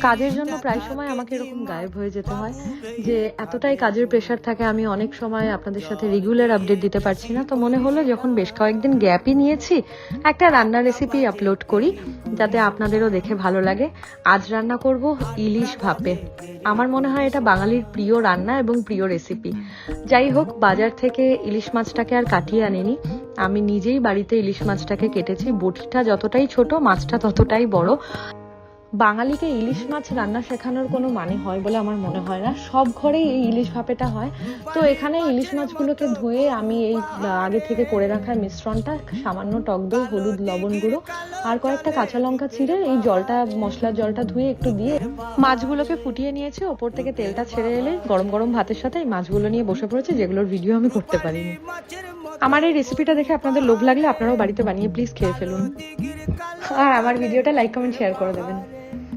কাজের জন্য প্রায় সময় আমাকে এরকম গায়েব হয়ে যেতে হয়, যে এতটাই কাজের প্রেশার থাকে আমি অনেক সময় আপনাদের সাথে রেগুলার আপডেট দিতে পারছি না। তো মনে হলো যখন বেশ কয়েকদিন গ্যাপই নিয়েছি, একটা রান্নার রেসিপি আপলোড করি যাতে আপনাদেরও দেখে ভালো লাগে। আজ রান্না করব ইলিশ ভাপে। আমার মনে হয় এটা বাঙালির প্রিয় রান্না এবং প্রিয় রেসিপি। যাই হোক, বাজার থেকে ইলিশ মাছটাকে আর কাটিয়ে আনিনি, আমি নিজেই বাড়িতে ইলিশ মাছটাকে কেটেছি। বটিটা যতটাই ছোট, মাছটা ততটাই বড়। বাঙালিকে ইলিশ মাছ রান্না শেখানোর কোনো মানে হয় বলে আমার মনে হয় না। সব ঘরেই এই ইলিশ ভাপেটা হয়। তো এখানে ইলিশ মাছগুলোকে ধুয়ে আমি এই আগে থেকে করে রাখা মিশ্রণটা, সামান্য টক দই, হলুদ, লবণ গুঁড়ো আর কয়েকটা কাঁচা লঙ্কা চিড়ে এই জলটা, মশলার জলটা ধুয়ে একটু দিয়ে মাছগুলোকে ফুটিয়ে নিয়েছি। ওপর থেকে তেলটা ছেড়ে এলে গরম গরম ভাতের সাথে এই মাছগুলো নিয়ে বসে পড়েছে, যেগুলোর ভিডিও আমি করতে পারিনি। আমার এই রেসিপিটা দেখে আপনাদের লোভ লাগলে আপনারাও বাড়িতে বানিয়ে প্লিজ খেয়ে ফেলুন, আর আমার ভিডিওটা লাইক, কমেন্ট, শেয়ার করে দেবেন।